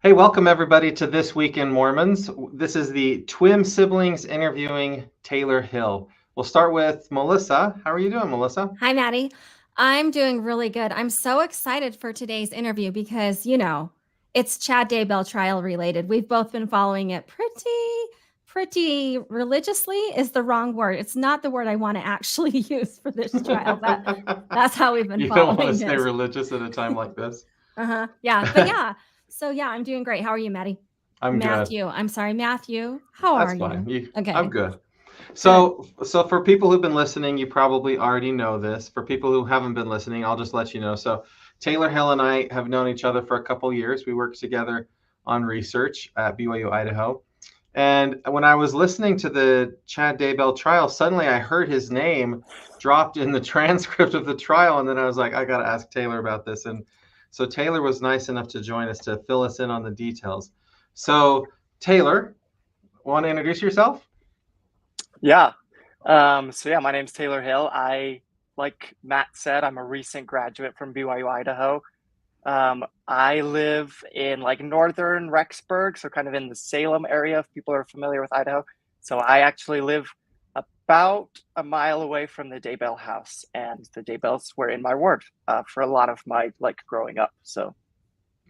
Hey, welcome everybody to This Week in Mormons. This is the twin siblings interviewing Taylor Hill. We'll start with Melissa. How are you doing, Melissa? Hi, Maddie. I'm doing really good. I'm so excited for today's interview because, it's Chad Daybell trial related. We've both been following it pretty religiously is the wrong word. It's not the word I want to actually use for this trial. That's how we've been You don't want to following stay this. religious at a time like this? Yeah. But yeah. So yeah, I'm doing great. How are you, Maddie? I'm good. Matthew. I'm sorry, Matthew. How are That's you? fine. I'm Okay. good. Good. So for people who've been listening, you probably already know this. For people who haven't been listening, I'll just let you know. So Taylor Hill and I have known each other for a couple years. We worked together on research at BYU-Idaho. And when I was listening to the Chad Daybell trial, suddenly I heard his name dropped in the transcript of the trial. And then I was like, I got to ask Taylor about this. And so Taylor was nice enough to join us to fill us in on the details. So, Taylor, want to introduce yourself? Yeah. My name's Taylor Hill. Like Matt said, I'm a recent graduate from BYU-Idaho. I live in like northern Rexburg, so kind of in the Salem area, if people are familiar with Idaho. So I actually live about a mile away from the Daybell house, and the Daybells were in my ward for a lot of my growing up. So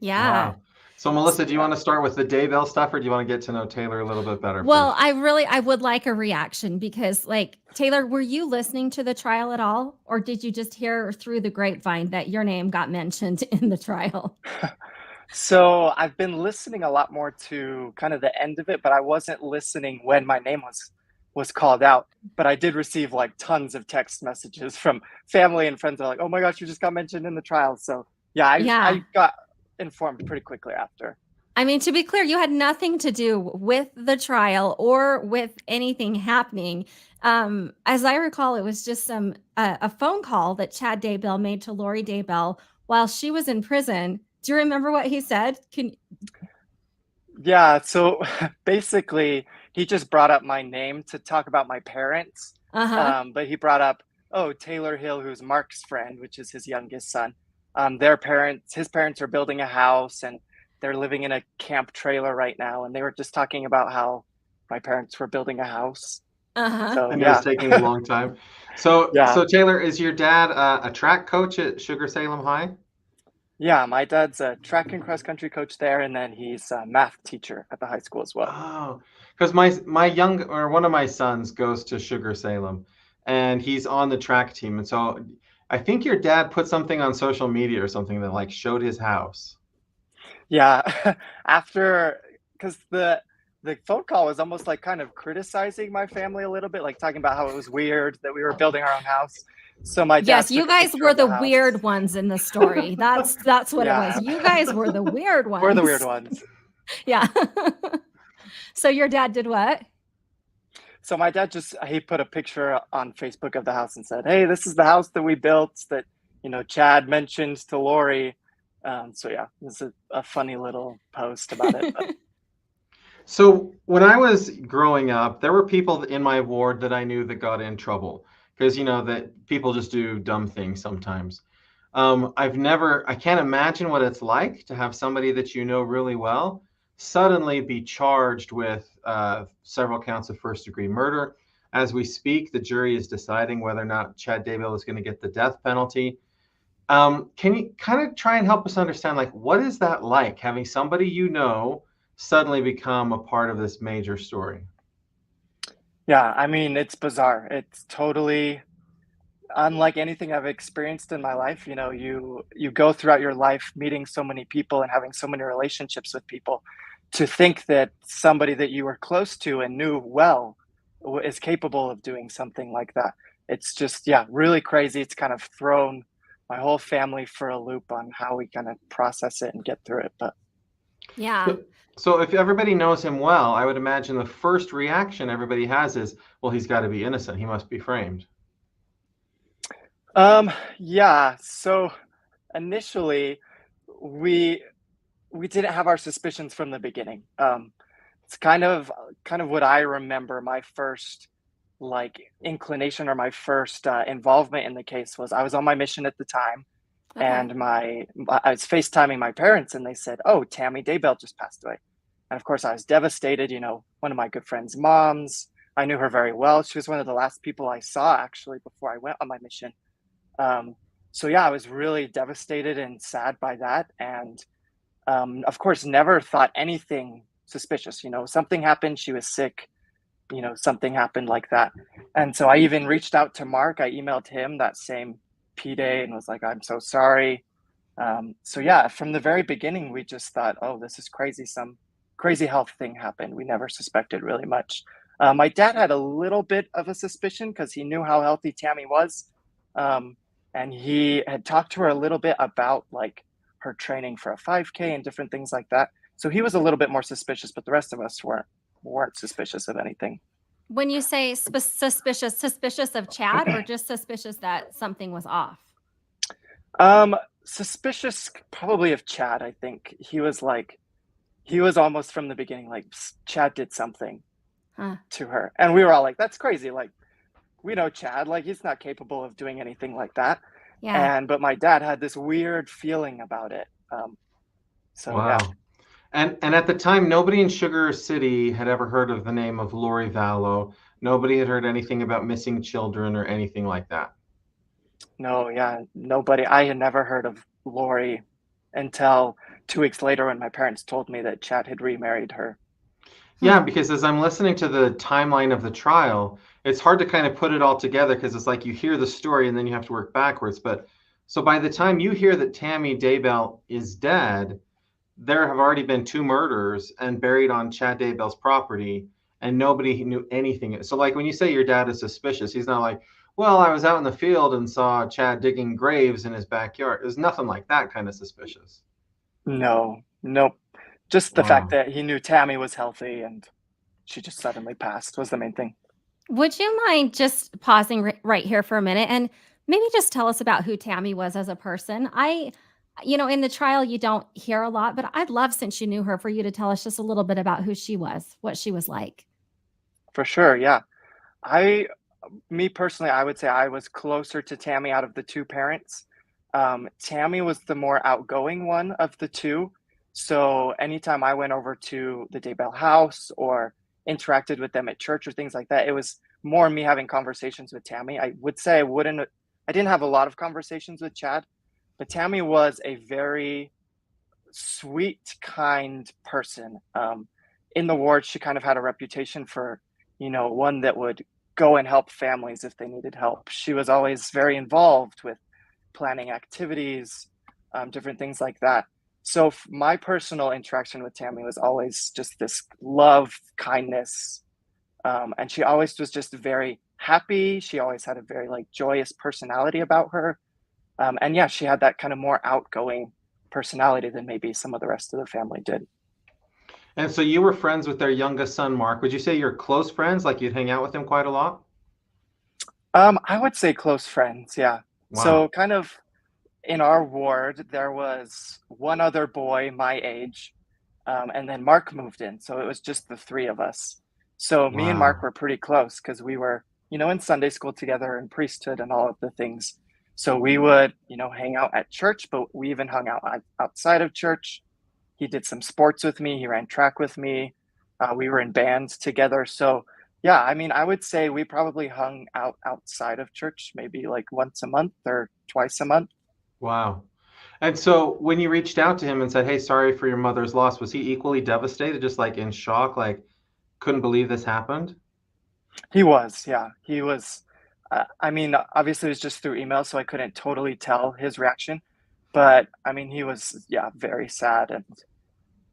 Yeah. Wow. So, Melissa, do you want to start with the Daybell stuff or do you want to get to know Taylor a little bit better Well, first? I would like a reaction because Taylor, were you listening to the trial at all or did you just hear through the grapevine that your name got mentioned in the trial? So I've been listening a lot more to kind of the end of it, but I wasn't listening when my name was called out. But I did receive like tons of text messages from family and friends that are like, "Oh my gosh, you just got mentioned in the trial." So yeah, Yeah. I got informed pretty quickly after. I mean, to be clear, you had nothing to do with the trial or with anything happening. As I recall, it was just a phone call that Chad Daybell made to Lori Daybell while she was in prison. Do you remember what he said? Yeah, so basically he just brought up my name to talk about my parents. Uh-huh. But he brought up, oh, Taylor Hill, who's Mark's friend, which is his youngest son. His parents are building a house and they're living in a camp trailer right now. And they were just talking about how my parents were building a house. Uh-huh. So And it was yeah, taking a long time. So, yeah, so Taylor, is your dad a track coach at Sugar Salem High? yeah. My dad's a track and cross country coach there, and then he's a math teacher at the high school as well. Oh, because my young or one of my sons goes to Sugar Salem, and he's on the track team. And so I think your dad put something on social media or something that like showed his house. Yeah, after because the phone call was almost like kind of criticizing my family a little bit, like talking about how it was weird that we were building our own house. So my dad Yes, you took a guys picture were of the the house. weird ones in the story. That's what it was. Yeah, You guys were the weird we're the weird ones. ones. Yeah. So your dad did what? So my dad just he put a picture on Facebook of the house and said, "Hey, this is the house that we built that Chad mentioned to Lori." So yeah, this is a funny little post about it. But So when I was growing up, there were people in my ward that I knew that got in trouble because that people just do dumb things sometimes. I can't imagine what it's like to have somebody that you know really well suddenly be charged with several counts of first degree murder. As we speak, the jury is deciding whether or not Chad Daybell is going to get the death penalty. Can you kind of try and help us understand, like, what is that like having somebody suddenly become a part of this major story? yeah, I mean, it's bizarre. It's totally unlike anything I've experienced in my life. You go throughout your life meeting so many people and having so many relationships with people. To think that somebody that you were close to and knew well is capable of doing something like that. It's just, yeah, really crazy. It's kind of thrown my whole family for a loop on how we kind of process it and get through it. But Yeah. So, so if everybody knows him well, I would imagine the first reaction everybody has is, well, he's got to be innocent. He must be framed. yeah. So initially, we we didn't have our suspicions from the beginning. It's kind of what I remember. My first inclination or my first involvement in the case was I was on my mission at the time, Okay. And I was FaceTiming my parents, and they said, "Oh, Tammy Daybell just passed away." And of course, I was devastated. One of my good friend's moms, I knew her very well. She was one of the last people I saw actually before I went on my mission. Um, so yeah, I was really devastated and sad by that. And of course, never thought anything suspicious. Something happened. She was sick. Something happened like that. And so I even reached out to Mark. I emailed him that same P Day and was like, "I'm so sorry." So yeah, from the very beginning, we just thought, "Oh, this is crazy. Some crazy health thing happened." We never suspected really much. My dad had a little bit of a suspicion because he knew how healthy Tammy was. Um, and he had talked to her a little bit about like her training for a 5K and different things like that. So he was a little bit more suspicious, but the rest of us weren't suspicious of anything. When you say suspicious of Chad, or just suspicious that something was off? Um, Suspicious probably of Chad. I think he was almost from the beginning like, Chad did something Huh. to her, and we were all like, "That's crazy." Like, we know Chad, like he's not capable of doing anything like that. Yeah. But my dad had this weird feeling about it. So yeah. Wow. And at the time, nobody in Sugar City had ever heard of the name of Lori Vallow. Nobody had heard anything about missing children or anything like that. No, yeah, nobody. I had never heard of Lori until 2 weeks later when my parents told me that Chad had remarried her. Yeah, Hmm. because as I'm listening to the timeline of the trial, it's hard to kind of put it all together because it's like you hear the story and then you have to work backwards. But so by the time you hear that Tammy Daybell is dead, there have already been two murders and buried on Chad Daybell's property, and nobody knew anything. So, like when you say your dad is suspicious, he's not like, well, I was out in the field and saw Chad digging graves in his backyard. There's nothing like that kind of suspicious. No, nope. Just the fact Wow. that he knew Tammy was healthy and she just suddenly passed was the main thing. Would you mind just pausing right here for a minute and maybe just tell us about who Tammy was as a person? In the trial, you don't hear a lot, but I'd love, since you knew her, for you to tell us just a little bit about who she was, what she was like. For sure, yeah. I Me personally, I would say I was closer to Tammy out of the two parents. Tammy was the more outgoing one of the two. So anytime I went over to the Daybell house or interacted with them at church or things like that, it was more me having conversations with Tammy. I would say I didn't have a lot of conversations with Chad, but Tammy was a very sweet, kind person. In the ward, she kind of had a reputation for, one that would go and help families if they needed help. She was always very involved with planning activities, different things like that. So my personal interaction with Tammy was always just this love, kindness, and she always was just very happy. She always had a very like joyous personality about her, and yeah, she had that kind of more outgoing personality than maybe some of the rest of the family did. And so you were friends with their youngest son, Mark. Would you say you're close friends? Like you'd hang out with him quite a lot? I would say close friends, yeah. So Wow. kind of in our ward, there was one other boy my age, and then Mark moved in, so it was just the three of us. So me and Mark Wow. were pretty close because we were, in Sunday school together and priesthood and all of the things. So we would, hang out at church, but we even hung out outside of church. He did some sports with me. He ran track with me. We were in bands together. So yeah, I mean, I would say we probably hung out outside of church, maybe like once a month or twice a month. Wow. And so when you reached out to him and said, hey, sorry for your mother's loss, was he equally devastated, just like in shock, like couldn't believe this happened? He was, yeah, he was. I mean, obviously it was just through email, so I couldn't totally tell his reaction. But I mean, he was, yeah, very sad and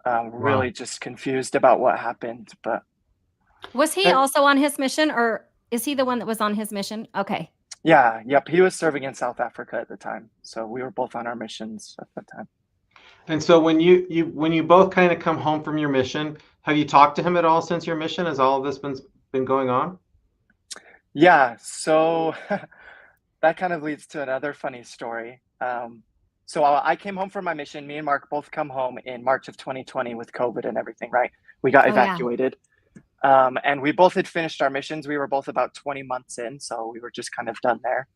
Wow. really just confused about what happened. But Was he And, also on his mission, or is he the one that was on his mission? Okay. yeah, yep, he was serving in South Africa at the time, so we were both on our missions at the time. and so when you both kind of come home from your mission, have you talked to him at all since your mission? Has all of this been going on? Yeah, so that kind of leads to another funny story. So I came home from my mission. Me and Mark both come home in March of 2020 with COVID and everything, right? We got Oh, yeah. evacuated. And we both had finished our missions. We were both about 20 months in, so we were just kind of done there.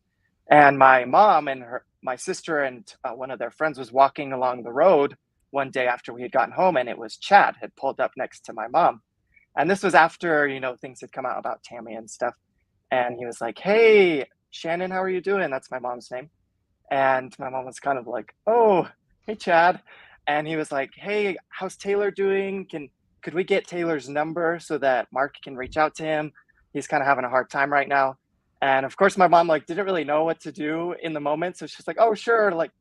And my mom and my sister and one of their friends was walking along the road one day after we had gotten home, and it was Chad had pulled up next to my mom. And this was after, things had come out about Tammy and stuff. And he was like, "Hey, Shannon, how are you doing?" That's my mom's name. And my mom was kind of like, "Oh, hey, Chad." And he was like, "Hey, how's Taylor doing? Could we get Taylor's number so that Mark can reach out to him? He's kind of having a hard time right now." And of course, my mom like didn't really know what to do in the moment, so she's like, "Oh, sure," like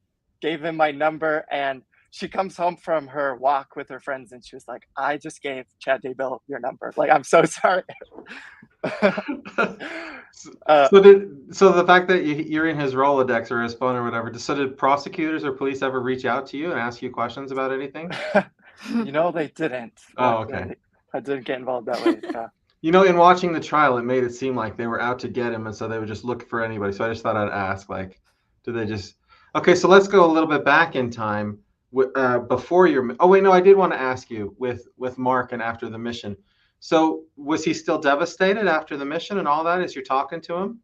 gave him my number. And she comes home from her walk with her friends, and she was like, "I just gave Chad Daybell your number. Like, I'm so sorry." uh, So the fact that you're in his Rolodex or his phone or whatever, so did prosecutors or police ever reach out to you and ask you questions about anything? they didn't. Oh, okay. Luckily, I didn't get involved that way. Yeah. In watching the trial, it made it seem like they were out to get him, and so they would just look for anybody. So I just thought I'd ask, like, do they just? Okay, so let's go a little bit back in time, before your. Oh wait, no, I did want to ask you with Mark and after the mission. So was he still devastated after the mission and all that as you're talking to him?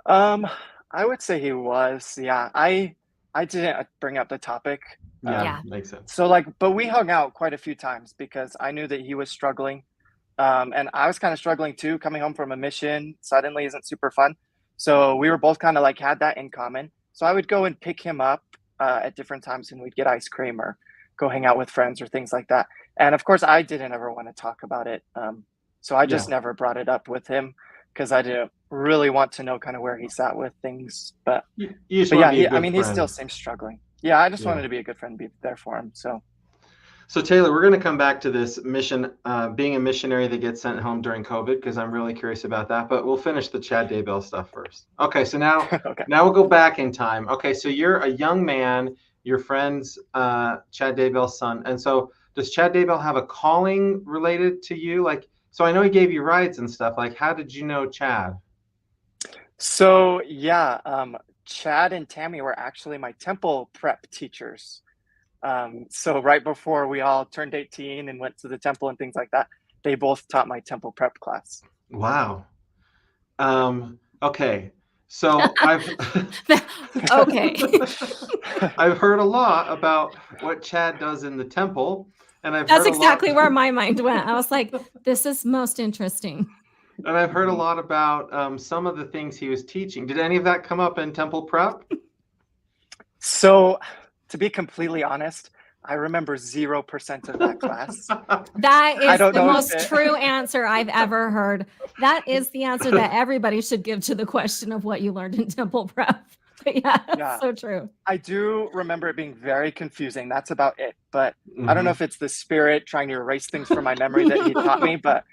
I would say he was. Yeah, I didn't bring up the topic. Yeah, Yeah. makes sense. So but we hung out quite a few times because I knew that he was struggling. And I was kind of struggling too. Coming home from a mission suddenly isn't super fun. So we were both kind of like had that in common. So I would go and pick him up at different times, and we'd get ice cream or go hang out with friends or things like that. And of course, I didn't ever want to talk about it. So I Yeah, just never brought it up with him because I didn't really want to know kind of where he's at with things. you just But want to yeah, be a I good mean, he still friend. seems struggling. Yeah, I just Yeah. wanted to be a good friend, be there for him. So So Taylor, we're going to come back to this mission, being a missionary that gets sent home during COVID, because I'm really curious about that. But we'll finish the Chad Daybell stuff first. Okay, so now okay. now we'll go back in time. Okay, so you're a young man. Your friend's Chad Daybell's son, and so does Chad Daybell have a calling related to you? Like, so I know he gave you rides and stuff. Like, how did you know Chad? So yeah, Chad and Tammy were actually my temple prep teachers. So right before we all turned 18 and went to the temple and things like that, they both taught my temple prep class. Wow. Okay. So Okay. I've heard a lot about what Chad does in the temple, and I've That's heard a lot exactly where my mind went. I was like, this is most interesting. and I've heard a lot about some of the things he was teaching. Did any of that come up in temple prep? So to be completely honest, I remember 0% of that class. That I is don't the know if most it- true answer I've ever heard. That is the answer that everybody should give to the question of what you learned in temple prep. But yeah, Yeah. so true. I do remember it being very confusing. That's about it. But I don't know Mhm. if it's the spirit trying to erase things from my memory that he taught me, but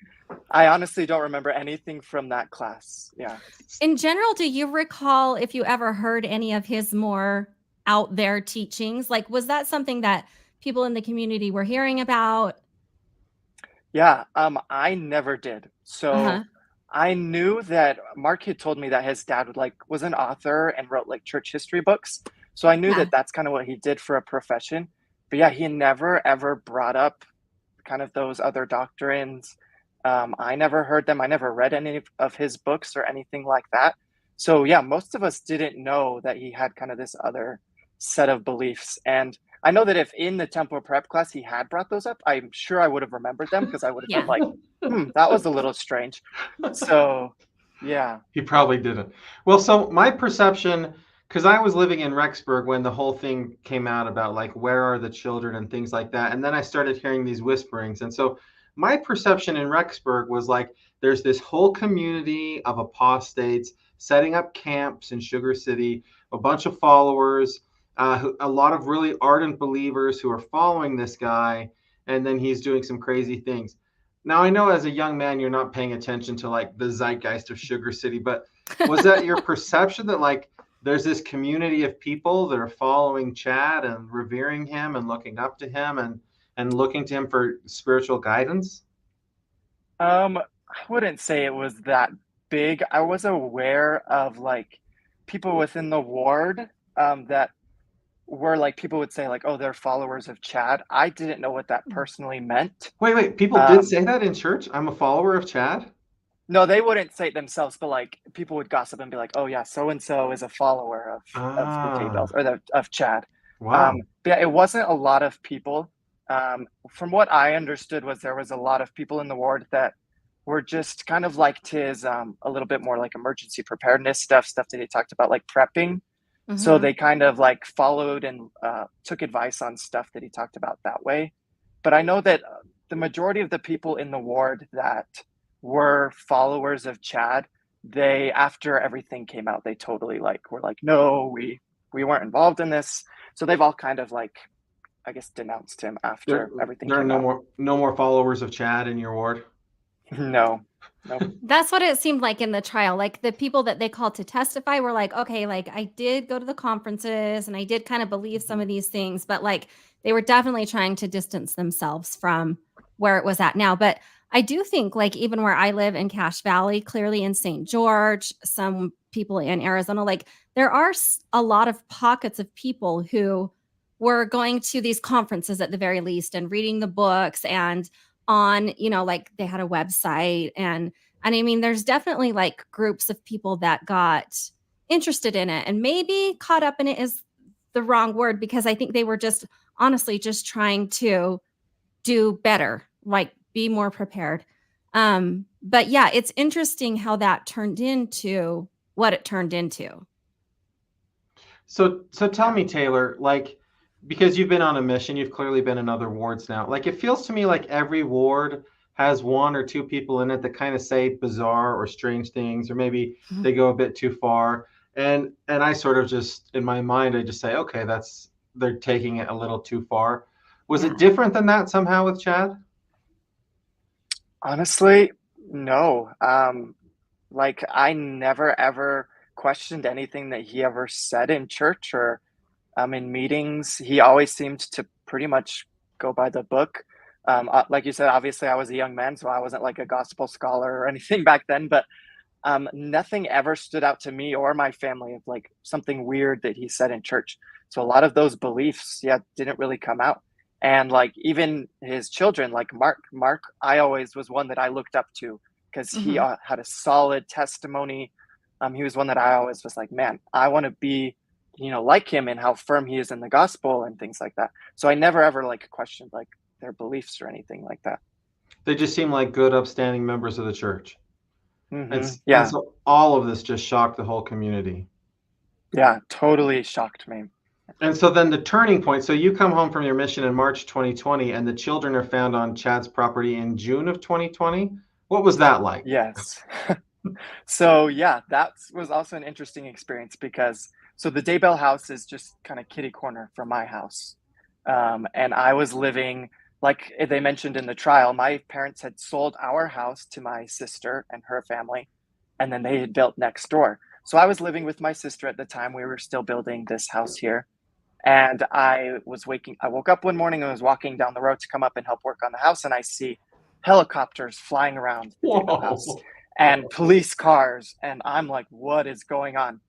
I honestly don't remember anything from that class. Yeah. In general, do you recall if you ever heard any of his more out there teachings? Like, was that something that people in the community were hearing about? Yeah, I never did. Uh-huh. So I knew that Mark had told me that his dad was an author and wrote like church history books. So I knew Yeah. that that's kind of what he did for a profession. But yeah, he never ever brought up kind of those other doctrines. I never heard them. I never read any of his books or anything like that. So yeah, most of us didn't know that he had kind of this other set of beliefs. And I know that if in the temple prep class he had brought those up, I'm sure I would have remembered them because I would have Yeah. been like, that was a little strange. So yeah. He probably didn't. Well, so my perception, because I was living in Rexburg when the whole thing came out about like where are the children and things like that, and then I started hearing these whisperings, and so my perception in Rexburg was like there's this whole community of apostates setting up camps in Sugar City, a bunch of followers, a lot of really ardent believers who are following this guy, and then he's doing some crazy things. Now I know as a young man you're not paying attention to like the zeitgeist of Sugar City, but was that your perception that like there's this community of people that are following Chad and revering him and looking up to him and looking to him for spiritual guidance? I wouldn't say it was that big. I was aware of like people within the ward that were like people would say like, oh, they're followers of Chad. I didn't know what that personally meant. Wait, people did Um, say that in church? I'm a follower of Chad? No, they wouldn't say it themselves, but like people would gossip and be like, "Oh yeah, so and so is a follower of the Daybells Ah, or of Chad." wow. But yeah, it wasn't a lot of people. From what I understood, was there was a lot of people in the ward that were just kind of like his a little bit more like emergency preparedness stuff that he talked about, like prepping. So Hmm. they kind of like followed and took advice on stuff that he talked about that way. But I know that the majority of the people in the ward that were followers of Chad, they after everything came out, they totally like were like, no, we weren't involved in this. So they've all kind of like, I guess, denounced him There, after everything there are came out. no more followers of Chad in your ward. No, nope. That's what it seemed like in the trial. Like the people that they called to testify were like, okay, like I did go to the conferences and I did kind of believe some of these things, but like they were definitely trying to distance themselves from where it was at now. But I do think, like, even where I live in Cache Valley, clearly in St. George, some people in Arizona, like there are a lot of pockets of people who were going to these conferences at the very least and reading the books and on, like they had a website and I mean, there's definitely like groups of people that got interested in it and maybe caught up in it is the wrong word because I think they were just honestly just trying to do better, like be more prepared. But yeah, it's interesting how that turned into what it turned into. So tell Yeah. me, Taylor, like, because you've been on a mission, you've clearly been in other wards now. Like, it feels to me like every ward has one or two people in it that kind of say bizarre or strange things, or maybe they go a bit too far. And I sort of just in my mind, I just say, okay, they're taking it a little too far. Was Yeah. it different than that somehow with Chad? Honestly, no. Like I never ever questioned anything that he ever said in church or in meetings. He always seemed to pretty much go by the book. Like you said, obviously I was a young man, so I wasn't like a gospel scholar or anything back then, but nothing ever stood out to me or my family of like something weird that he said in church. So a lot of those beliefs, yeah, didn't really come out. And like even his children, like Mark, I always was one that I looked up to because he Mhm. had a solid testimony. He was one that I always was like, man, I want to be, like him and how firm he is in the gospel and things like that. So I never ever like questioned like their beliefs or anything like that. They just seem like good, upstanding members of the church. And Yeah, so all of this just shocked the whole community. yeah, totally shocked me. And so then the turning point. So you come home from your mission in March 2020, and the children are found on Chad's property in June of 2020. What was that like? Yes. So yeah, that was also an interesting experience because so the Daybell house is just kind of kitty corner from my house. And I was living, like they mentioned in the trial, my parents had sold our house to my sister and her family, and then they had built next door. So I was living with my sister at the time. We were still building this house here. And I woke up one morning and was walking down the road to come up and help work on the house. And I see helicopters flying around the Daybell house Whoa. and police cars. And I'm like, what is going on?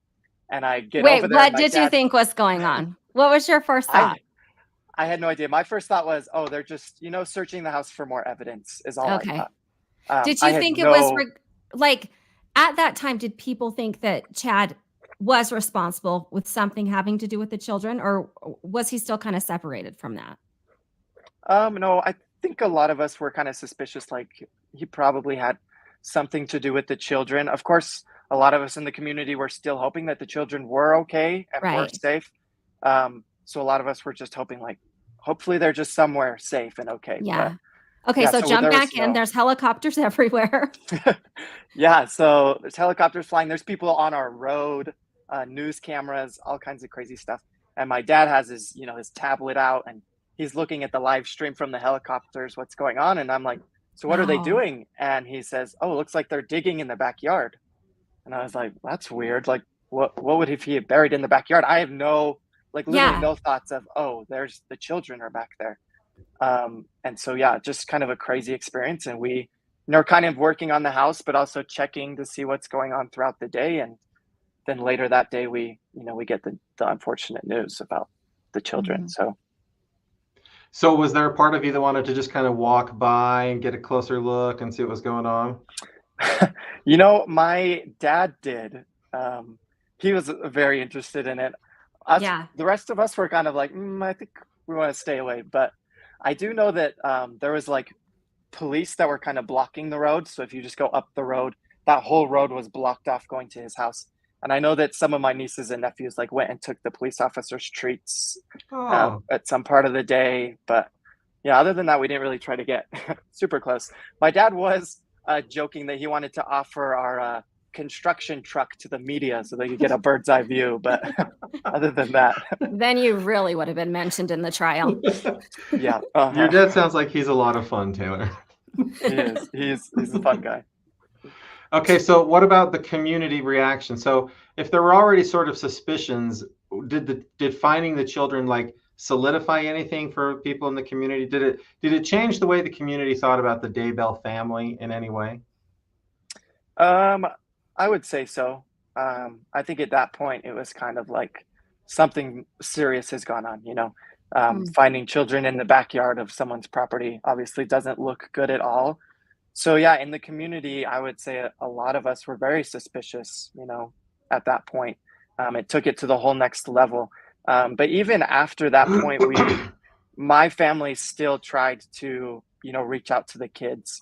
And I get Wait, over there and what my did you dad, think was going on? What was your first thought? I, I had no idea. My first thought was, oh, they're just, searching the house for more evidence is all I Okay. thought. Did I you had think it was no, like at that time, did people think that Chad was responsible with something having to do with the children, or was he still kind of separated from that? no, I think a lot of us were kind of suspicious. Like he probably had something to do with the children. Of course, a lot of us in the community were still hoping that the children were okay and were Right. safe. So a lot of us were just hoping, like, hopefully they're just somewhere safe and okay. But Yeah. Okay, yeah, so so jump there was back in. no, There's helicopters everywhere. yeah. So there's helicopters flying. There's people on our road, news cameras, all kinds of crazy stuff. And my dad has his, his tablet out, and he's looking at the live stream from the helicopters. What's going on? And I'm like, so what are they Wow. doing? And he says, oh, it looks like they're digging in the backyard. And I was like, that's weird. Like, what would if he had buried in the backyard? I have no, like, literally Yeah. no thoughts of, oh, there's the children are back there. And so yeah, just kind of a crazy experience. And we, kind of working on the house, but also checking to see what's going on throughout the day. And then later that day, we get the unfortunate news about the children. Mhm. So So was there a part of you that wanted to just kind of walk by and get a closer look and see what was going on? My dad did. He was very interested in it. Yeah. The rest of us were kind of like, I think we want to stay away. But I do know that there was like police that were kind of blocking the road. So if you just go up the road, that whole road was blocked off going to his house. And I know that some of my nieces and nephews like went and took the police officers' treats Oh, at some part of the day. But yeah, other than that, we didn't really try to get super close. My dad was joking that he wanted to offer our construction truck to the media so they could get a bird's eye view. But other than that, Then you really would have been mentioned in the trial. yeah, your dad sounds like he's a lot of fun, Taylor. he is. He's a fun guy. Okay, so what about the community reaction? So if there were already sort of suspicions, did finding the children like solidify anything for people in the community? Did it change the way the community thought about the Daybell family in any way? Um, I would say so. I think at that point it was kind of like something serious has gone on, Mm. Finding children in the backyard of someone's property obviously doesn't look good at all. So yeah, in the community, I would say a lot of us were very suspicious, at that point. It took it to the whole next level. But even after that point, my family still tried to, reach out to the kids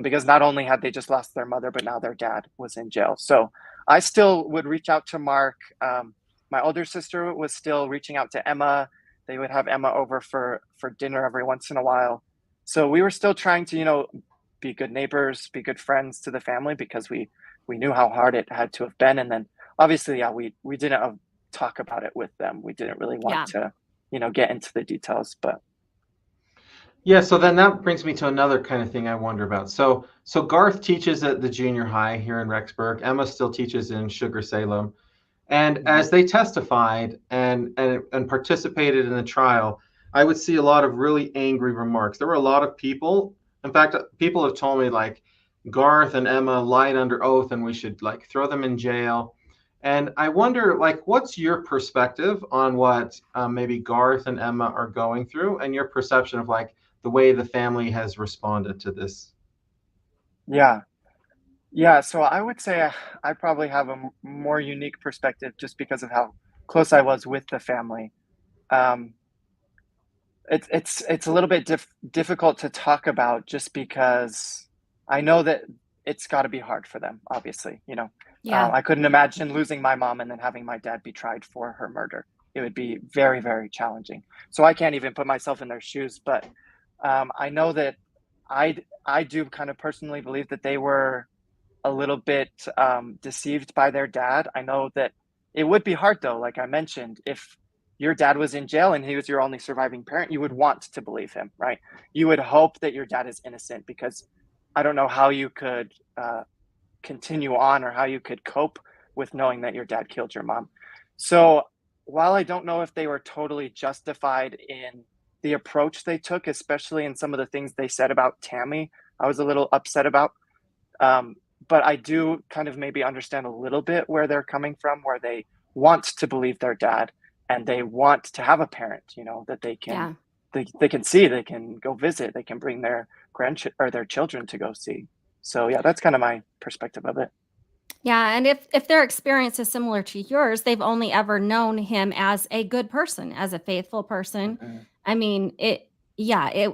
because not only had they just lost their mother, but now their dad was in jail. So I still would reach out to Mark. My older sister was still reaching out to Emma. They would have Emma over for dinner every once in a while. So we were still trying to, be good neighbors, be good friends to the family because we knew how hard it had to have been. And then obviously, yeah, we didn't talk about it with them. We didn't really want Yeah. to, get into the details, but Yeah, so then that brings me to another kind of thing I wonder about. So Garth teaches at the junior high here in Rexburg. Emma still teaches in Sugar Salem. And Mhm. as they testified and participated in the trial, I would see a lot of really angry remarks. There were a lot of people. In fact, people have told me like Garth and Emma lied under oath and we should like throw them in jail. And I wonder, like, what's your perspective on what maybe Garth and Emma are going through and your perception of like the way the family has responded to this? Yeah. Yeah, so I would say I probably have a more unique perspective just because of how close I was with the family. Um, it's a little bit difficult to talk about just because I know that it's got to be hard for them. Obviously, Yeah. I couldn't imagine losing my mom and then having my dad be tried for her murder. It would be very, very challenging. So I can't even put myself in their shoes. But I know that I do kind of personally believe that they were a little bit deceived by their dad. I know that it would be hard though, like I mentioned, if your dad was in jail and he was your only surviving parent, you would want to believe him, right? You would hope that your dad is innocent because I don't know how you could continue on or how you could cope with knowing that your dad killed your mom. So while I don't know if they were totally justified in the approach they took, especially in some of the things they said about Tammy, I was a little upset about. Um, but I do kind of maybe understand a little bit where they're coming from, where they want to believe their dad and they want to have a parent, that Yeah. they can see, they can go visit, they can bring their grandchildren or their children to go see. So yeah, that's kind of my perspective of it. Yeah, and if their experience is similar to yours, they've only ever known him as a good person, as a faithful person. Mhm. I mean, it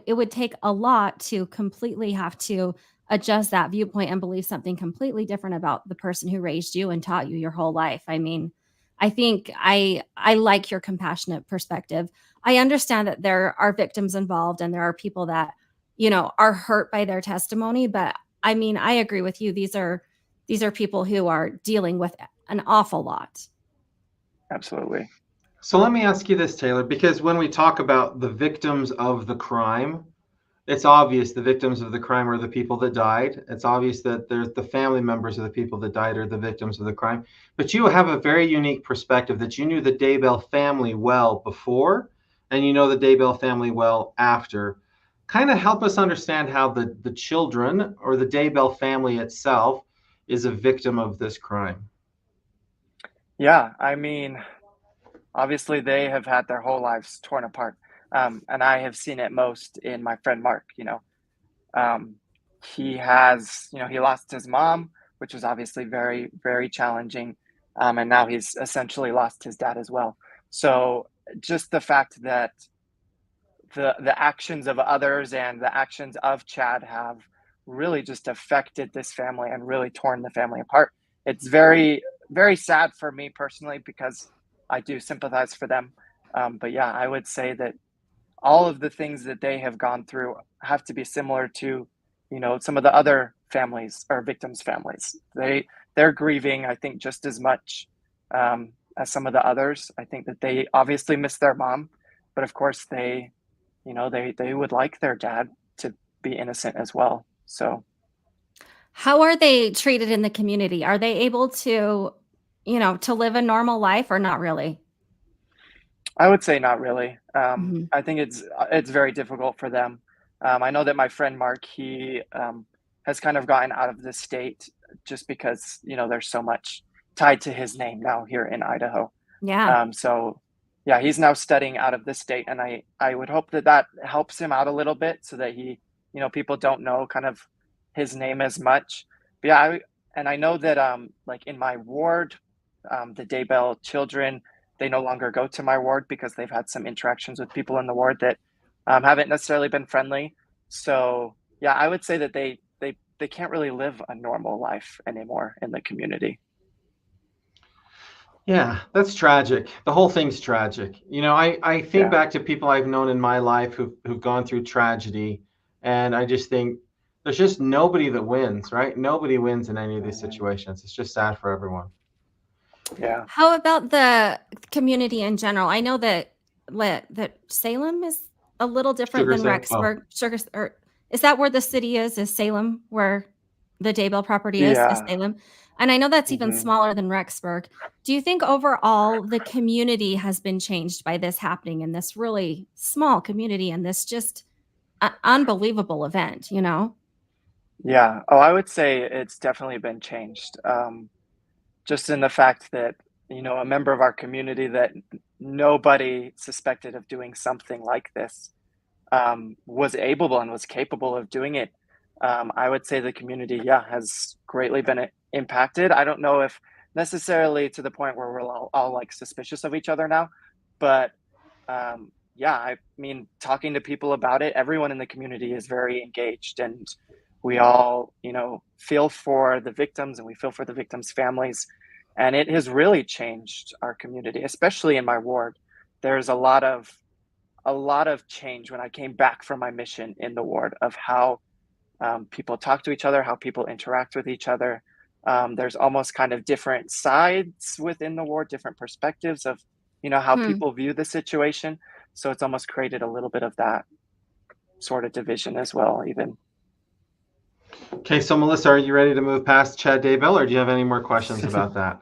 would take a lot to completely have to adjust that viewpoint and believe something completely different about the person who raised you and taught you your whole life. I mean, I think I like your compassionate perspective. I understand that there are victims involved and there are people that, are hurt by their testimony, but I mean, I agree with you. These are people who are dealing with an awful lot. Absolutely. So let me ask you this, Taylor, because when we talk about the victims of the crime, it's obvious the victims of the crime are the people that died. It's obvious that there's the family members of the people that died are the victims of the crime. But you have a very unique perspective that you knew the Daybell family well before, and you know the Daybell family well after. Kind of help us understand how the children or the Daybell family itself is a victim of this crime. Yeah, I mean, obviously they have had their whole lives torn apart. And I have seen it most in my friend Mark, Um, he has, he lost his mom, which was obviously very, very challenging. And now he's essentially lost his dad as well. So just the fact that the actions of others and the actions of Chad have really just affected this family and really torn the family apart. It's very, very sad for me personally because I do sympathize for them. But yeah, I would say that all of the things that they have gone through have to be similar to, some of the other families or victims' families. They're grieving, I think, just as much as some of the others. I think that they obviously miss their mom, but of course they would like their dad to be innocent as well. So How are they treated in the community? Are they able to, to live a normal life or not really? I would say not really. Mhm. I think it's very difficult for them. I know that my friend Mark, he has kind of gotten out of the state just because there's so much tied to his name now here in Idaho. Yeah. So yeah, he's now studying out of the state, and I would hope that that helps him out a little bit so that people don't know kind of his name as much. But yeah, I know that like in my ward, the Daybell children, they no longer go to my ward because they've had some interactions with people in the ward that haven't necessarily been friendly. So yeah, I would say that they can't really live a normal life anymore in the community. Yeah, that's tragic. The whole thing's tragic. I think Yeah. back to people I've known in my life who've gone through tragedy, and I just think there's just nobody that wins, right? Nobody wins in any of these Mhm. situations. It's just sad for everyone. Yeah. How about the community in general? I know that Salem is a little different Sugar than say, oh, Rexburg. Sugar, or is that where the city is? Is Salem where the Daybell property is Yeah. Salem? And I know that's even Hmm. smaller than Rexburg. Do you think overall the community has been changed by this happening in this really small community and this just unbelievable event, Yeah. Oh, I would say it's definitely been changed. Just in the fact that, a member of our community that nobody suspected of doing something like this was able and was capable of doing it. I would say the community, yeah, has greatly been impacted. I don't know if necessarily to the point where we're all like suspicious of each other now, but yeah, I mean, talking to people about it, everyone in the community is very engaged, and we all, feel for the victims and we feel for the victims' families. And it has really changed our community, especially in my ward. There's a lot of change when I came back from my mission in the ward of how people talk to each other, how people interact with each other. There's almost kind of different sides within the ward, different perspectives of, how Hmm. people view the situation. So it's almost created a little bit of that sort of division as well, even. okay. So Melissa, are you ready to move past Chad Daybell, or do you have any more questions about that?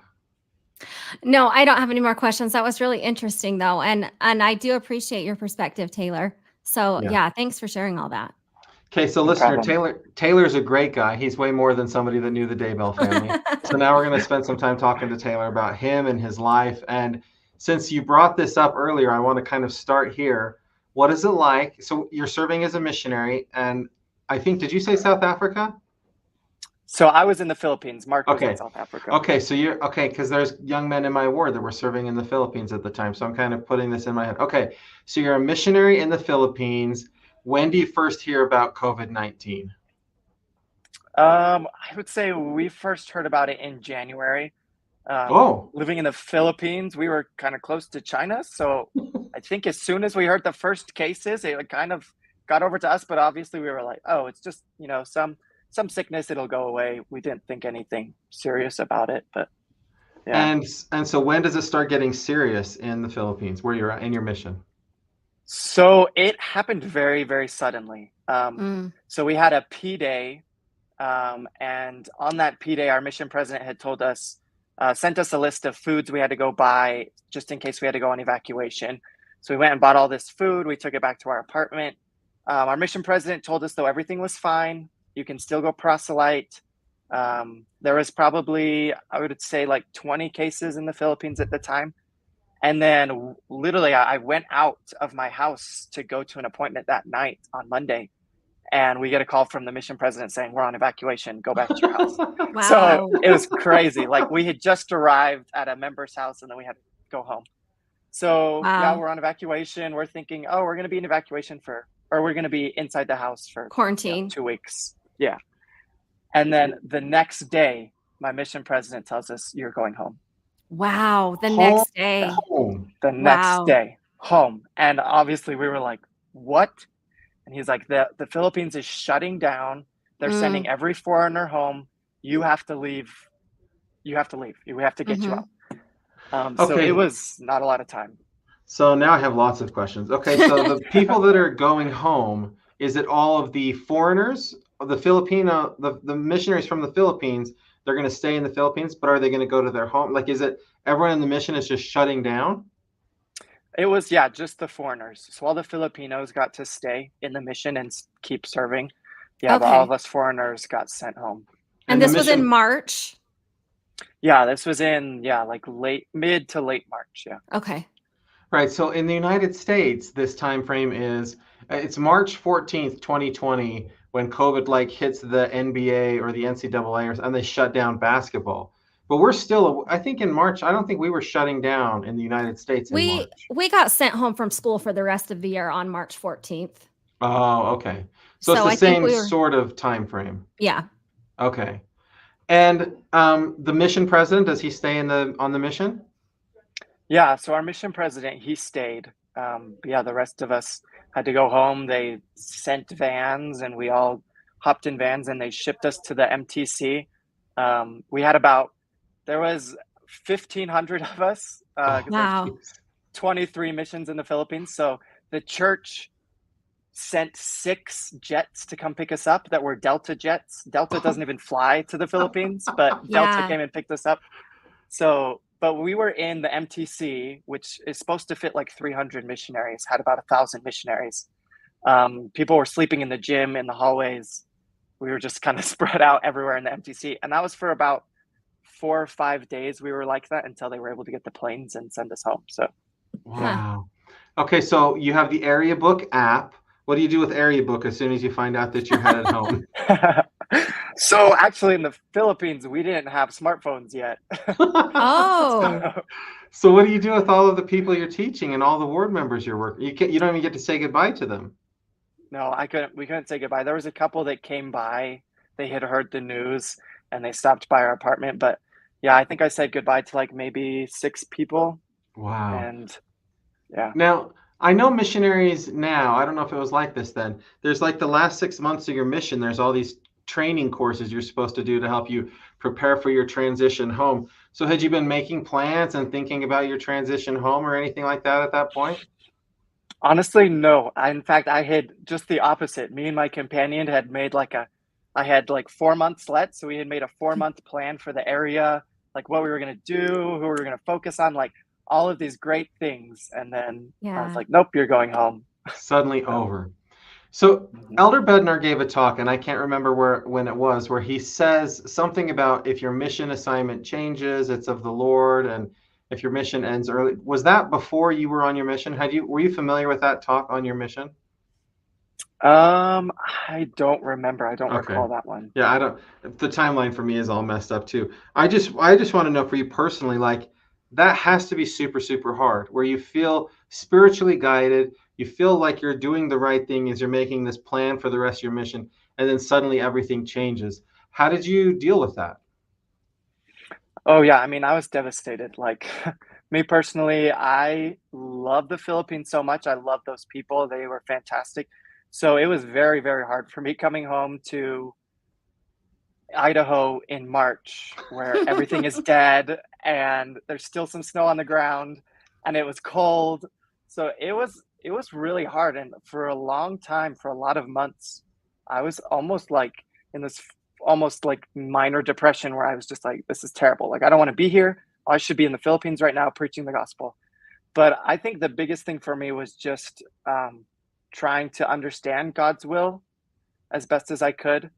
No, I don't have any more questions. That was really interesting though. And I do appreciate your perspective, Taylor. So Yeah. yeah, thanks for sharing all that. Okay, so No listener, problem. Taylor's a great guy. He's way more than somebody that knew the Daybell family. So now we're going to spend some time talking to Taylor about him and his life. And since you brought this up earlier, I want to kind of start here. What is it like? So you're serving as a missionary, and I think, did you say South Africa? So I was in the Philippines. Mark was in Okay. South Africa. Okay, so you're okay, because there's young men in my ward that were serving in the Philippines at the time. So I'm kind of putting this in my head. Okay, so you're a missionary in the Philippines. When do you first hear about COVID-19? I would say we first heard about it in January. Oh, Living in the Philippines, we were kind of close to China. So I think as soon as we heard the first cases, it kind of got over to us. But obviously, we were like, oh, it's just, some sickness, it'll go away. We didn't think anything serious about it. But yeah. and so when does it start getting serious in the Philippines, where you're at in your mission? So it happened very, very suddenly. Mm. So we had a P day. And on that P day, our mission president had sent us a list of foods we had to go buy just in case we had to go on evacuation. So we went and bought all this food. We took it back to our apartment. Our mission president told us, though, everything was fine. You can still go proselyte. There was probably, I would say, like 20 cases in the Philippines at the time. And then literally, I went out of my house to go to an appointment that night on Monday. and we get a call from the mission president saying, we're on evacuation, go back to your house. Wow. So it was crazy. Like, we had just arrived at a member's house and then we had to go home. So yeah, Wow. we're on evacuation. We're thinking, oh, we're going to be in evacuation we're going to be inside the house for Quarantine. 2 weeks. Yeah. And then the next day, my mission president tells us, you're going home. Wow. The Home. next day. Home. The next Wow. day, home. And obviously we were like, what? And he's like, the Philippines is shutting down. They're sending every foreigner home. You have to leave. You have to leave. We have to get you out. So Okay. it was not a lot of time. So now I have lots of questions. Okay, so the people that are going home, is it all of the foreigners, the Filipino, the missionaries from the Philippines? They're going to stay in the Philippines, but are they going to go to their home? Like, is it everyone in the mission is just shutting down? It was, just the foreigners. So all the Filipinos got to stay in the mission and keep serving. Yeah, but all Okay. of us foreigners got sent home. And the this was in mission- March? Yeah, this was in, like mid to late March. Yeah. Okay. Right. So in the United States, this time frame is it's March 14th, 2020, when COVID like hits the NBA or the NCAA and they shut down basketball. But we're still, I think in March, I don't think we were shutting down in the United States in March. We got sent home from school for the rest of the year on March 14th. Oh, okay. So it's the I think same sort of time frame. Yeah. Okay. And the mission president, does he stay on the mission? Yeah, so our mission president, he stayed. The rest of us had to go home. They sent vans and we all hopped in vans and they shipped us to the MTC. We had there was 1,500 of us. Wow. 23 missions in the Philippines. So the church sent 6 jets to come pick us up that were Delta jets. Delta doesn't even fly to the Philippines, but Delta came and picked us up. So, but we were in the MTC, which is supposed to fit like 300 missionaries, had about 1,000 missionaries. People were sleeping in the gym, in the hallways. We were just kind of spread out everywhere in the MTC. And that was for about 4 or 5 days. We were like that until they were able to get the planes and send us home. So, wow. Okay, so you have the Area Book app. What do you do with Area Book as soon as you find out that you're headed home? So actually in the Philippines, we didn't have smartphones yet. Oh. So what do you do with all of the people you're teaching and all the ward members you're working? You don't even get to say goodbye to them. No, we couldn't say goodbye. There was a couple that came by. They had heard the news and they stopped by our apartment. But yeah, I think I said goodbye to like maybe 6 people. Wow. And yeah. Now, I know missionaries now, I don't know if it was like this then. There's like the last 6 months of your mission, there's all these training courses you're supposed to do to help you prepare for your transition home. So had you been making plans and thinking about your transition home or anything like that at that point? Honestly, no. In fact, I had just the opposite. Me and my companion had made I had like 4 months left. So we had made a 4-month plan for the area, like what we were going to do, who we were going to focus on, like all of these great things. And then I was like, nope, you're going home. Suddenly over. So Elder Bednar gave a talk, and I can't remember when it was, where he says something about if your mission assignment changes, it's of the Lord, and if your mission ends early. Was that before you were on your mission? Were you familiar with that talk on your mission? I don't remember. I don't recall that one. Yeah, I don't. The timeline for me is all messed up too. I just want to know for you personally, like that has to be super, super hard, where you feel spiritually guided. You feel like you're doing the right thing as you're making this plan for the rest of your mission, and then suddenly everything changes. How did you deal with that? Oh, yeah. I mean, I was devastated. Like me personally, I love the Philippines so much. I love those people. They were fantastic. So it was very, very hard for me coming home to Idaho in March, where everything is dead and there's still some snow on the ground and it was cold. So it was really hard. And for a long time, for a lot of months, I was almost like in this almost like minor depression where I was just like, this is terrible. Like, I don't want to be here. I should be in the Philippines right now preaching the gospel. But I think the biggest thing for me was just trying to understand God's will as best as I could.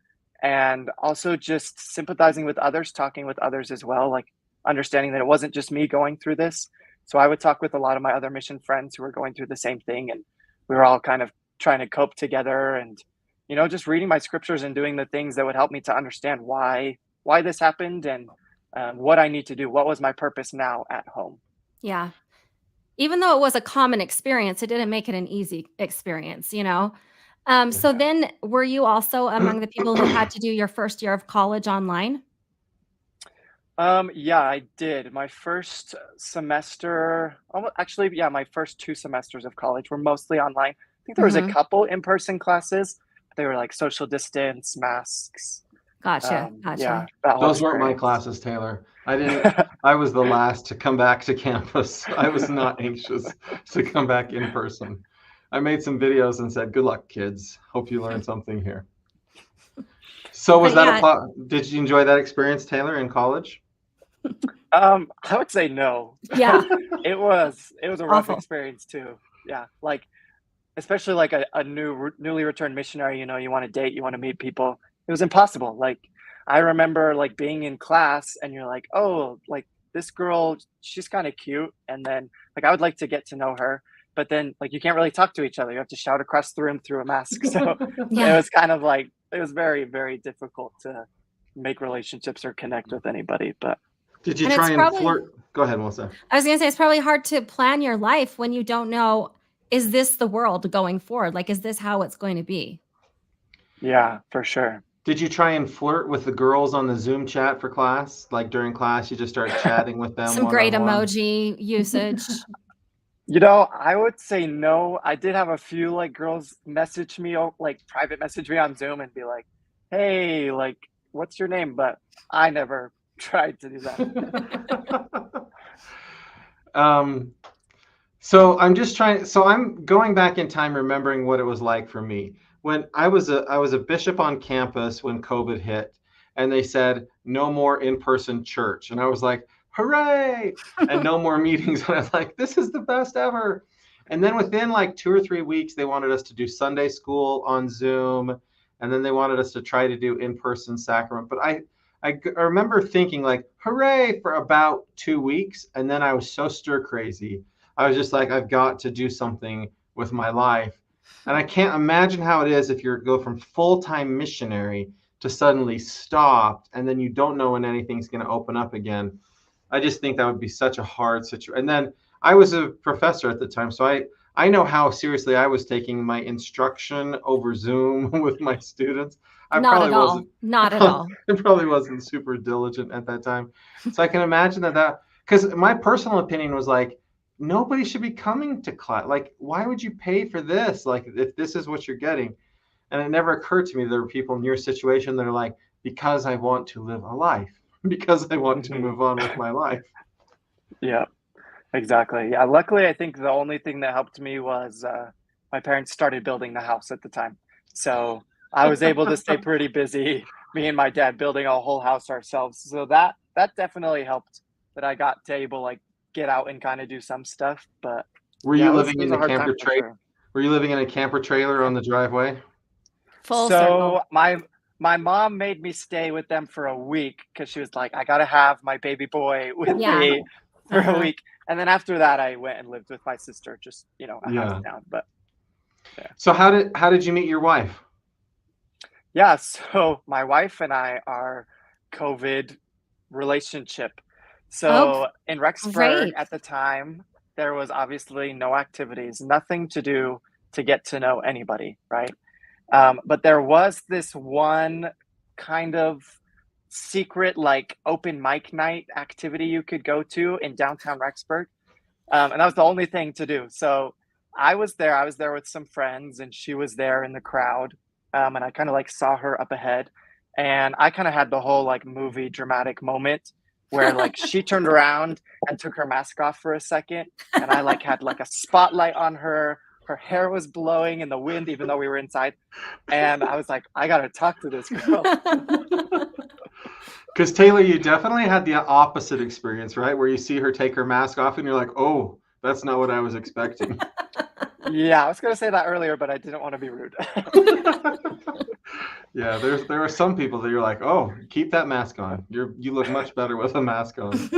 And also just sympathizing with others, talking with others as well, like understanding that it wasn't just me going through this. So I would talk with a lot of my other mission friends who were going through the same thing. And we were all kind of trying to cope together. And just reading my scriptures and doing the things that would help me to understand why this happened, and what I need to do. What was my purpose now at home? Yeah. Even though it was a common experience, it didn't make it an easy experience, you know? So Yeah. then were you also among the people who had to do your first year of college online? Yeah, I did. My first semester, actually, yeah, my first 2 semesters of college were mostly online. I think there was a Mhm. couple in-person classes, but they were like social distance, masks. Gotcha, gotcha. Yeah, that whole Those weren't my experience. classes, Taylor. I was the last to come back to campus. I was not anxious to come back in person. I made some videos and said, "Good luck, kids. Hope you learned something here." So was But that yeah, did you enjoy that experience, Taylor, in college? I would say no. yeah, It was a rough awful. experience too. Yeah, like especially like a newly returned missionary. You want to date, you want to meet people. It was impossible. Like I remember like being in class and you're like, oh, like this girl, she's kind of cute, and then like I would like to get to know her, but then like you can't really talk to each other. You have to shout across the room through a mask. So it Yeah, was kind of like it was very, very difficult to make relationships or connect with anybody. But Did you and it's try and probably flirt? Go ahead, Melissa. I was gonna say it's probably hard to plan your life when you don't know, is this the world going forward? Like, is this how it's going to be? yeah, for sure. Did you try and flirt with the girls on the Zoom chat for class? Like during class, you just start chatting with them Some one great on one? emoji usage. I would say no. I did have a few like girls message me, like private message me on Zoom and be like, "Hey, like, what's your name?" But I never tried to do that. um, so I'm going back in time, remembering what it was like for me. When I was a bishop on campus when COVID hit, and they said no more in-person church. And I was like, hooray! And no more meetings. And I was like, this is the best ever. And then within like 2 or 3 weeks, they wanted us to do Sunday school on Zoom. And then they wanted us to try to do in-person sacrament. But I remember thinking like, hooray for about 2 weeks. And then I was so stir crazy. I was just like, I've got to do something with my life. And I can't imagine how it is if you go from full-time missionary to suddenly stopped, and then you don't know when anything's going to open up again. I just think that would be such a hard situation. And then I was a professor at the time, so I know how seriously I was taking my instruction over Zoom with my students. I Not probably at all. wasn't Not at all. I probably wasn't super diligent at that time. So I can imagine that because my personal opinion was like, nobody should be coming to class. Like, why would you pay for this? Like, if this is what you're getting. And it never occurred to me there were people in your situation that are like, because I want to live a life, because I want to Hmm. move on with my life. Yeah, exactly. Yeah, luckily, I think the only thing that helped me was my parents started building the house at the time, so I was able to stay pretty busy. Me and my dad building a whole house ourselves, so that definitely helped. That I got to able like get out and kind of do some stuff. But Were yeah, you it living was in a the hard time camper for trailer? sure. Were you living in a camper trailer on the driveway? Full circle. So my mom made me stay with them for a week because she was like, I gotta have my baby boy with Yeah. me for a Uh-huh. week. And then after that, I went and lived with my sister, just a house Yeah. down. But yeah, So how did you meet your wife? yeah. So my wife and I are COVID relationship. Oh, So in Rexburg great. at the time, there was obviously no activities, nothing to do to get to know anybody, right? But there was this one kind of secret, like open mic night activity you could go to in downtown Rexburg. And that was the only thing to do. So I was there. I was there with some friends, and she was there in the crowd. And I kind of like saw her up ahead. And I kind of had the whole like movie dramatic moment where like she turned around and took her mask off for a second. And I like had like a spotlight on her. Her hair was blowing in the wind, even though we were inside. And I was like, I gotta talk to this girl. Because Taylor, you definitely had the opposite experience, right? Where you see her take her mask off and you're like, oh, that's not what I was expecting. Yeah, I was gonna say that earlier, but I didn't want to be rude. Yeah, there are some people that you're like, oh, keep that mask on. You look much better with a mask on.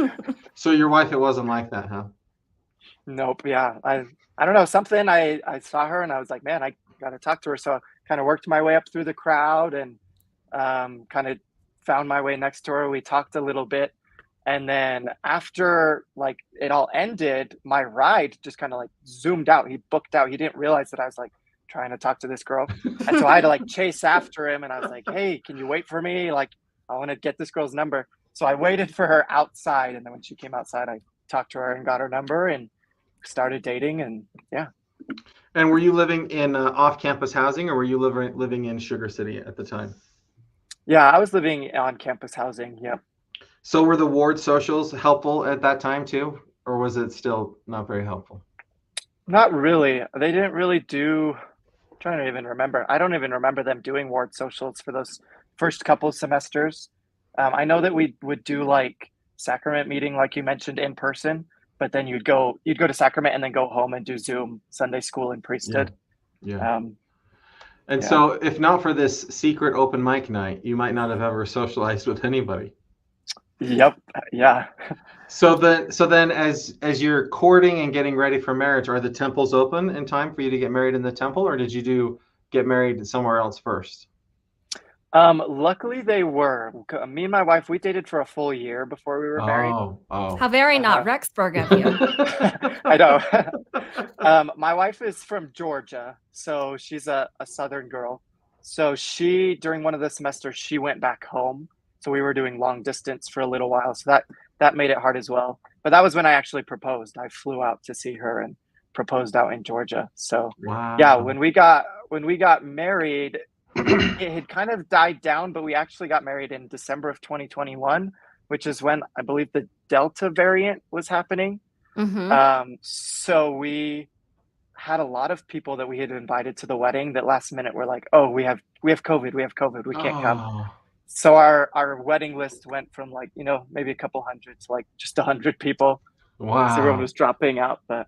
So your wife, it wasn't like that, huh? Nope. Yeah, I don't know, something. I saw her and I was like, man, got to talk to her. So I kind of worked my way up through the crowd and kind of found my way next to her. We talked a little bit. And then after like it all ended, my ride just kind of like zoomed out. He booked out. He didn't realize that I was like trying to talk to this girl. And so I had to like chase after him. And I was like, hey, can you wait for me? Like, I want to get this girl's number. So I waited for her outside. And then when she came outside, I talked to her and got her number and started dating. And yeah. And were you living in off-campus housing, or were you living in Sugar City at the time? Yeah, I was living on campus housing. Yep. So were the ward socials helpful at that time too, or was it still not very helpful? Not really. They didn't really do, I'm trying to even remember. I don't even remember them doing ward socials for those first couple semesters. I know that we would do like sacrament meeting, like you mentioned, in person, but then you'd go to sacrament and then go home and do Zoom Sunday school and priesthood. Yeah. And yeah. so if not for this secret open mic night, you might not have ever socialized with anybody. Yep. Yeah. So then as you're courting and getting ready for marriage, are the temples open in time for you to get married in the temple, or did you get married somewhere else first? Luckily they were. Me and my wife, we dated for a full year before we were married. Oh. How very not Rexburg of you. I know. My wife is from Georgia, so she's a Southern girl. So during one of the semesters, she went back home. So we were doing long distance for a little while. So that made it hard as well. But that was when I actually proposed. I flew out to see her and proposed out in Georgia. So wow. Yeah, when we got married, it had kind of died down, but we actually got married in December of 2021, which is when I believe the Delta variant was happening. Mm-hmm. So we had a lot of people that we had invited to the wedding that last minute were like, oh, we have COVID, we can't come. So our wedding list went from like, maybe a couple hundred to like just 100 people. Wow. So everyone was dropping out, but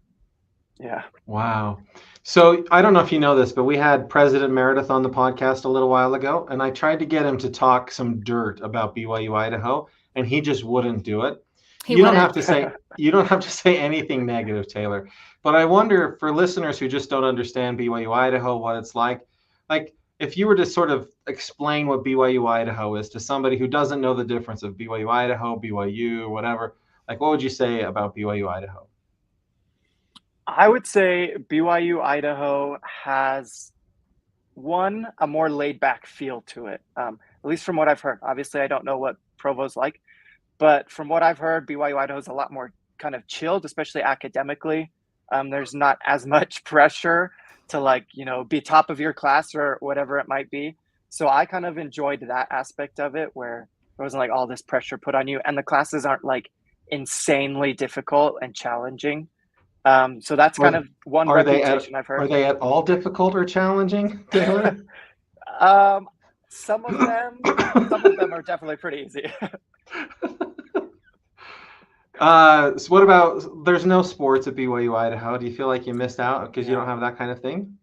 yeah. Wow. So I don't know if you know this, but we had President Meredith on the podcast a little while ago, and I tried to get him to talk some dirt about BYU-Idaho, and he just wouldn't do it. You don't have to say anything negative, Taylor. But I wonder, for listeners who just don't understand BYU-Idaho, what it's like if you were to sort of explain what BYU-Idaho is to somebody who doesn't know the difference of BYU-Idaho, BYU, whatever, like what would you say about BYU-Idaho? I would say BYU-Idaho has a more laid back feel to it, at least from what I've heard. Obviously, I don't know what Provo's like, but from what I've heard, BYU-Idaho is a lot more kind of chilled, especially academically. There's not as much pressure to be top of your class or whatever it might be. So I kind of enjoyed that aspect of it where there wasn't like all this pressure put on you and the classes aren't like insanely difficult and challenging. So that's kind of one reputation I've heard. Are they at all difficult or challenging, Taylor? Some of them are definitely pretty easy. So what about, there's no sports at BYU-Idaho. Do you feel like you missed out because you don't have that kind of thing?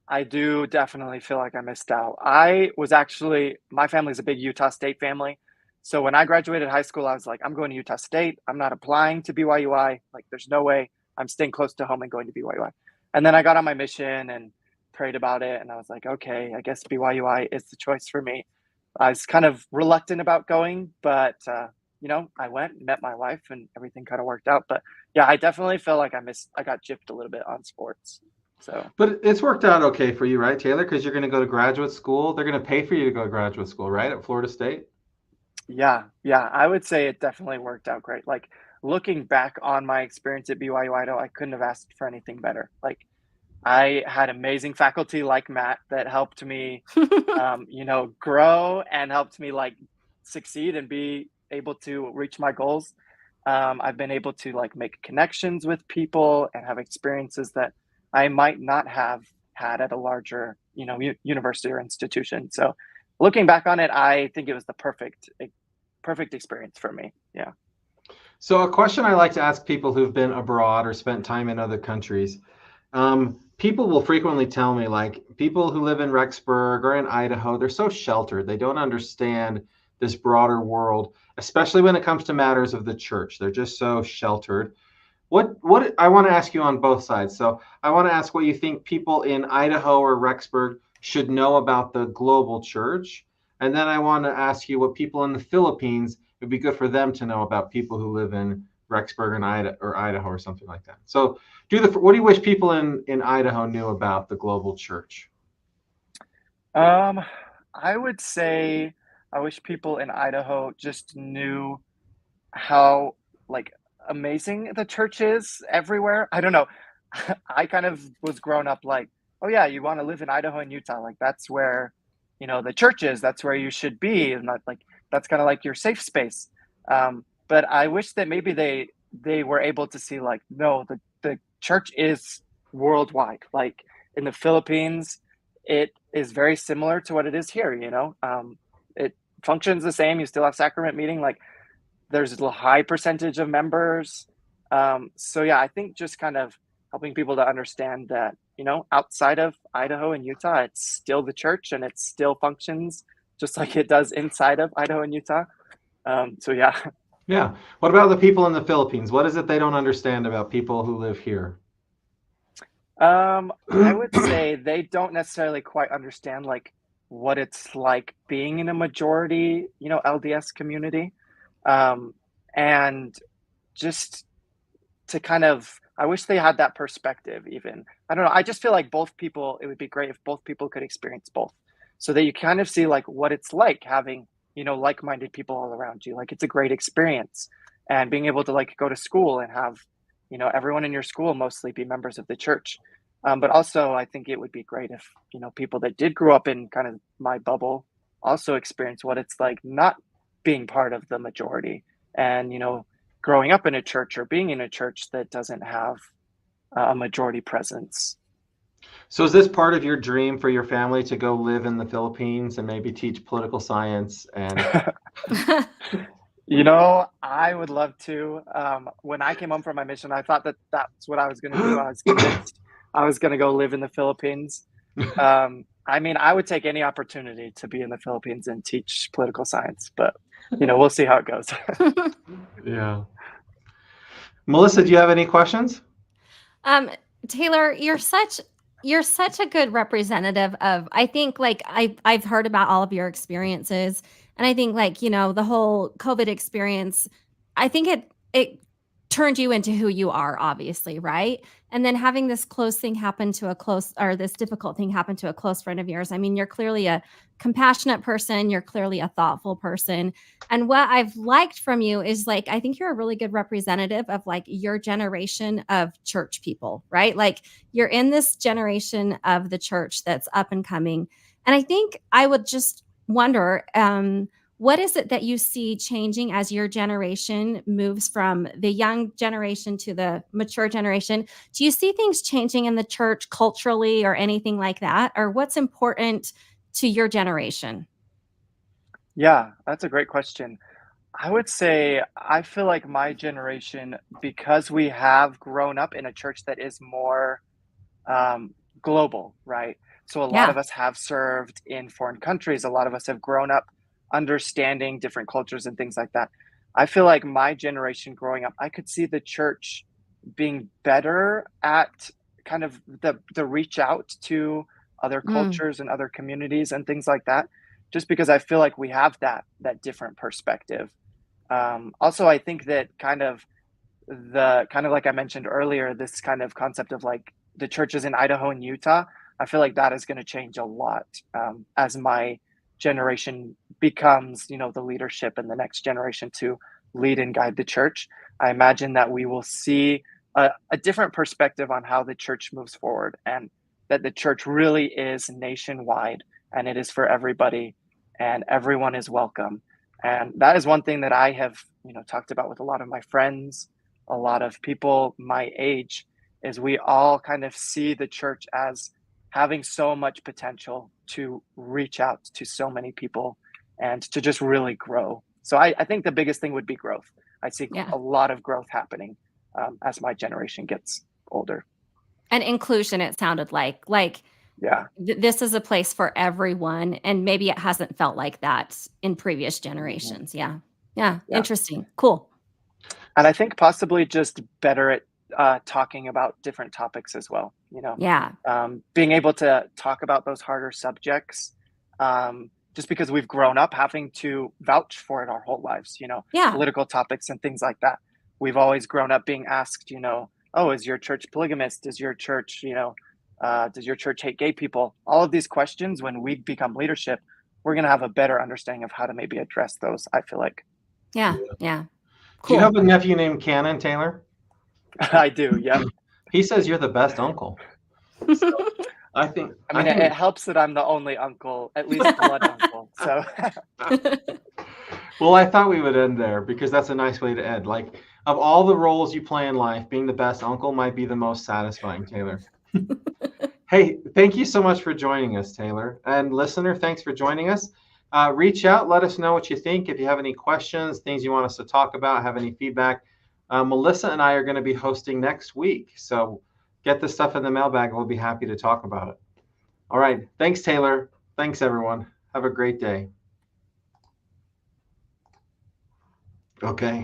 I do definitely feel like I missed out. My family's a big Utah State family. So when I graduated high school, I was like, I'm going to Utah State. I'm not applying to BYU-I. Like, there's no way I'm staying close to home and going to BYU-I. And then I got on my mission and prayed about it. And I was like, okay, I guess BYU-I is the choice for me. I was kind of reluctant about going, but I went and met my wife and everything kind of worked out. But yeah, I definitely feel like I got gypped a little bit on sports. So, but it's worked out okay for you, right, Taylor? Because you're going to go to graduate school. They're going to pay for you to go to graduate school, right, at Florida State? Yeah, I would say it definitely worked out great. Like, looking back on my experience at BYU-Idaho, I couldn't have asked for anything better. Like, I had amazing faculty like Matt that helped me, grow and helped me like succeed and be able to reach my goals. I've been able to like make connections with people and have experiences that I might not have had at a larger, university or institution. So looking back on it, I think it was the perfect experience for me. Yeah. So a question I like to ask people who've been abroad or spent time in other countries, people will frequently tell me, like, people who live in Rexburg or in Idaho, they're so sheltered. They don't understand this broader world, especially when it comes to matters of the church. They're just so sheltered. what I want to ask you on both sides. So I want to ask what you think people in Idaho or Rexburg should know about the global church. And then I want to ask you what people in the Philippines, it would be good for them to know about people who live in Rexburg and Idaho or something like that. So what do you wish people in Idaho knew about the global church? I would say I wish people in Idaho just knew how like amazing the church is everywhere. I don't know. I kind of was grown up like, oh yeah, you want to live in Idaho and Utah, like that's where the church is. That's where you should be, and not like that's kind of like your safe space. But I wish that maybe they were able to see like, no, the church is worldwide. Like in the Philippines, it is very similar to what it is here. It functions the same. You still have sacrament meeting. Like there's a high percentage of members. So yeah, I think just kind of helping people to understand that, outside of Idaho and Utah, it's still the church and it still functions just like it does inside of Idaho and Utah. So yeah. Yeah. What about the people in the Philippines? What is it they don't understand about people who live here? I would say they don't necessarily quite understand like what it's like being in a majority, LDS community. And just to kind of, I wish they had that perspective even. I don't know. I just feel like it would be great if both people could experience both so that you kind of see like what it's like having, like-minded people all around you. Like it's a great experience, and being able to like go to school and have, everyone in your school mostly be members of the church. But also I think it would be great if, people that did grow up in kind of my bubble also experience what it's like not being part of the majority, and growing up in a church or being in a church that doesn't have a majority presence. So is this part of your dream for your family to go live in the Philippines and maybe teach political science and I would love to. When I came home from my mission, I thought that that's what I was going to do. I was convinced I was going to go live in the Philippines. I mean, I would take any opportunity to be in the Philippines and teach political science, but we'll see how it goes. Yeah. Melissa, do you have any questions? Taylor, you're such a good representative of, I think, like I've heard about all of your experiences, and I think like, the whole COVID experience, I think it turned you into who you are, obviously, right? And then having this this difficult thing happen to a close friend of yours. I mean, you're clearly a compassionate person. You're clearly a thoughtful person. And what I've liked from you is like, I think you're a really good representative of like your generation of church people, right? Like you're in this generation of the church that's up and coming. And I think I would just wonder, what is it that you see changing as your generation moves from the young generation to the mature generation? Do you see things changing in the church culturally or anything like that? Or what's important to your generation? Yeah, that's a great question. I would say I feel like my generation, because we have grown up in a church that is more global, right? So a lot Yeah. of us have served in foreign countries. A lot of us have grown up understanding different cultures and things like that. I feel like my generation growing up, I could see the church being better at kind of the reach out to other Mm, cultures and other communities and things like that, just because I feel like we have that different perspective. Also, I think that kind of like I mentioned earlier, this kind of concept of like the churches in Idaho and Utah, I feel like that is going to change a lot as my generation becomes, the leadership in the next generation to lead and guide the church. I imagine that we will see a different perspective on how the church moves forward, and that the church really is nationwide and it is for everybody and everyone is welcome. And that is one thing that I have, talked about with a lot of my friends, a lot of people my age, is we all kind of see the church as having so much potential to reach out to so many people and to just really grow. So I think the biggest thing would be growth. I see yeah. a lot of growth happening as my generation gets older. And inclusion, it sounded like Yeah. this is a place for everyone. And maybe it hasn't felt like that in previous Mhm. generations. Yeah. Yeah. Yeah. Interesting. Cool. And I think possibly just better at talking about different topics as well. Yeah. Being able to talk about those harder subjects, just because we've grown up having to vouch for it our whole lives, Yeah. political topics and things like that. We've always grown up being asked, oh, is your church polygamist? Is your church, does your church hate gay people? All of these questions, when we become leadership, we're going to have a better understanding of how to maybe address those, I feel like. Yeah. Yeah. Do you Cool. have a nephew named Cannon, Taylor? I do, yeah. He says you're the best uncle. So I think it helps that I'm the only uncle, at least blood uncle. So well, I thought we would end there because that's a nice way to end. Like, of all the roles you play in life, being the best uncle might be the most satisfying, Taylor. Hey, thank you so much for joining us, Taylor. And listener, thanks for joining us. Reach out, let us know what you think. If you have any questions, things you want us to talk about, have any feedback, Melissa and I are going to be hosting next week. So get the stuff in the mailbag. We'll be happy to talk about it. All right. Thanks, Taylor. Thanks, everyone. Have a great day. Okay.